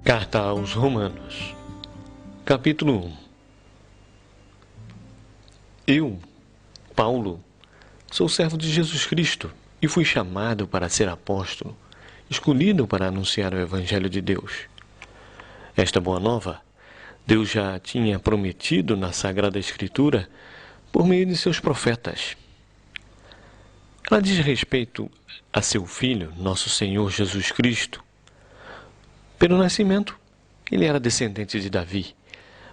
Carta aos Romanos, capítulo 1. Eu, Paulo, sou servo de Jesus Cristo e fui chamado para ser apóstolo, escolhido para anunciar o Evangelho de Deus. Esta boa nova, Deus já tinha prometido na Sagrada Escritura por meio de seus profetas. Ela diz respeito a seu Filho, nosso Senhor Jesus Cristo. Pelo nascimento, ele era descendente de Davi,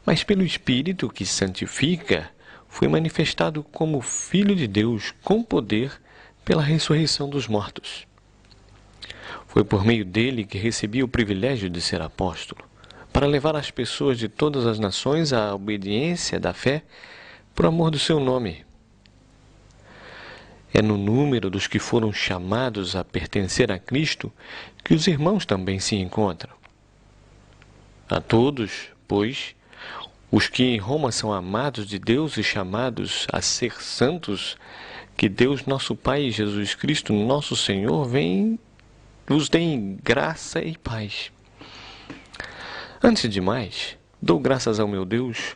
mas pelo Espírito que santifica, foi manifestado como Filho de Deus com poder pela ressurreição dos mortos. Foi por meio dele que recebi o privilégio de ser apóstolo, para levar as pessoas de todas as nações à obediência da fé por amor do seu nome. É no número dos que foram chamados a pertencer a Cristo que os irmãos também se encontram. A todos, pois, os que em Roma são amados de Deus e chamados a ser santos, que Deus nosso Pai e Jesus Cristo nosso Senhor vos deem graça e paz. Antes de mais, dou graças ao meu Deus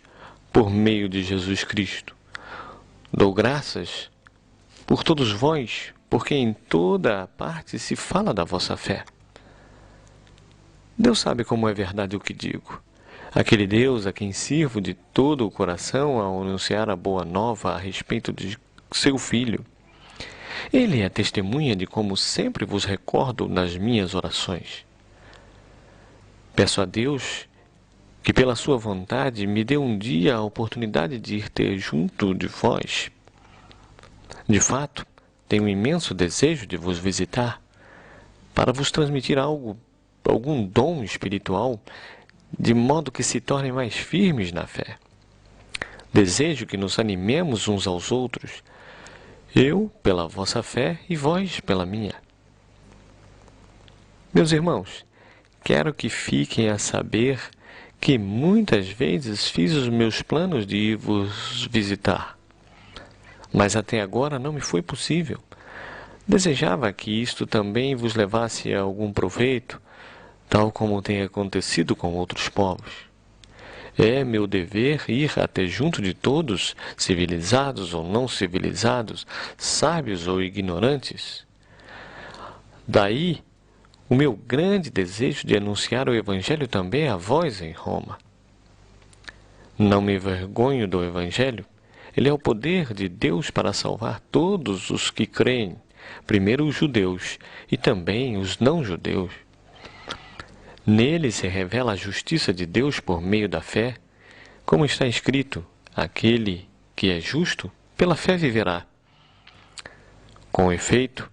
por meio de Jesus Cristo. Dou graças por todos vós, porque em toda a parte se fala da vossa fé. Deus sabe como é verdade o que digo. Aquele Deus a quem sirvo de todo o coração ao anunciar a boa nova a respeito de seu Filho. Ele é testemunha de como sempre vos recordo nas minhas orações. Peço a Deus que pela sua vontade me dê um dia a oportunidade de ir ter junto de vós. De fato, tenho um imenso desejo de vos visitar, para vos transmitir algum dom espiritual, de modo que se tornem mais firmes na fé. Desejo que nos animemos uns aos outros, eu pela vossa fé e vós pela minha. Meus irmãos, quero que fiquem a saber que muitas vezes fiz os meus planos de ir vos visitar, mas até agora não me foi possível. Desejava que isto também vos levasse a algum proveito, tal como tem acontecido com outros povos. É meu dever ir até junto de todos, civilizados ou não civilizados, sábios ou ignorantes. Daí, o meu grande desejo de anunciar o Evangelho também a vós em Roma. Não me envergonho do Evangelho. Ele é o poder de Deus para salvar todos os que creem, primeiro os judeus e também os não-judeus. Nele se revela a justiça de Deus por meio da fé, como está escrito: aquele que é justo, pela fé viverá. Com efeito,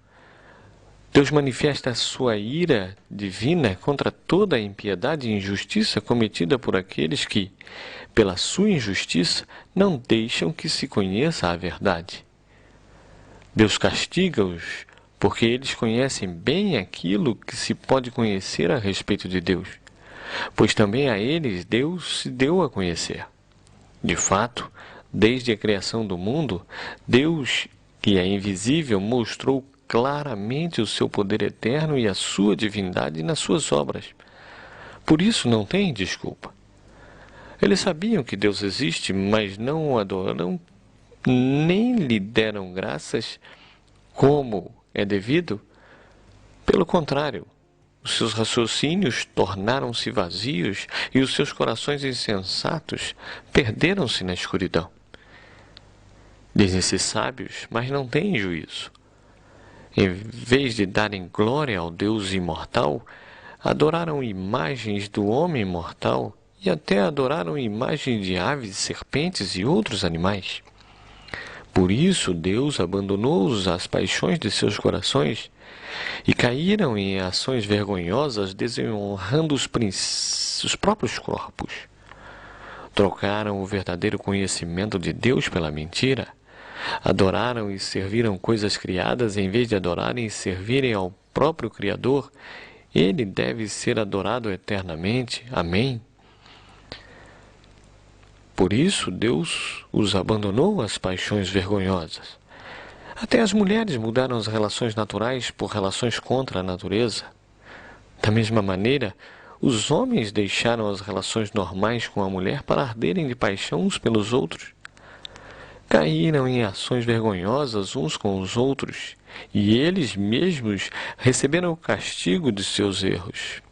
Deus manifesta a sua ira divina contra toda a impiedade e injustiça cometida por aqueles que, pela sua injustiça, não deixam que se conheça a verdade. Deus castiga-os porque eles conhecem bem aquilo que se pode conhecer a respeito de Deus, pois também a eles Deus se deu a conhecer. De fato, desde a criação do mundo, Deus, que é invisível, mostrou claramente o seu poder eterno e a sua divindade nas suas obras. Por isso não tem desculpa. Eles sabiam que Deus existe, mas não o adoram, nem lhe deram graças como é devido. Pelo contrário, os seus raciocínios tornaram-se vazios e os seus corações insensatos perderam-se na escuridão. Dizem-se sábios, mas não têm juízo. Em vez de darem glória ao Deus imortal, adoraram imagens do homem mortal e até adoraram imagens de aves, serpentes e outros animais. Por isso Deus abandonou-os às paixões de seus corações e caíram em ações vergonhosas, desonrando os próprios corpos. Trocaram o verdadeiro conhecimento de Deus pela mentira. Adoraram e serviram coisas criadas em vez de adorarem e servirem ao próprio Criador. Ele deve ser adorado eternamente. Amém. Por isso, Deus os abandonou às paixões vergonhosas. Até as mulheres mudaram as relações naturais por relações contra a natureza. Da mesma maneira, os homens deixaram as relações normais com a mulher para arderem de paixão uns pelos outros. Caíram em ações vergonhosas uns com os outros, e eles mesmos receberam o castigo de seus erros.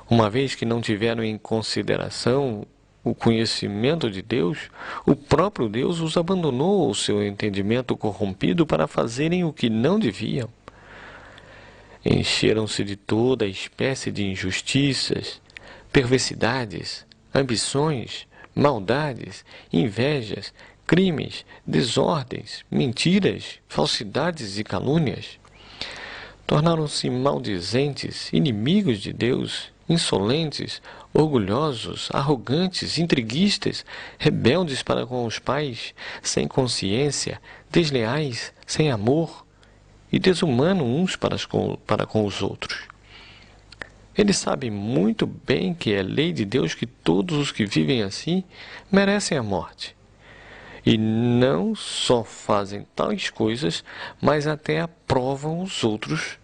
Uma vez que não tiveram em consideração o conhecimento de Deus, o próprio Deus os abandonou ao seu entendimento corrompido para fazerem o que não deviam. Encheram-se de toda espécie de injustiças, perversidades, ambições, maldades, invejas, crimes, desordens, mentiras, falsidades e calúnias. Tornaram-se maldizentes, inimigos de Deus, insolentes, orgulhosos, arrogantes, intriguistas, rebeldes para com os pais, sem consciência, desleais, sem amor e desumanos uns para com os outros. Eles sabem muito bem que é lei de Deus que todos os que vivem assim merecem a morte. E não só fazem tais coisas, mas até aprovam os outros.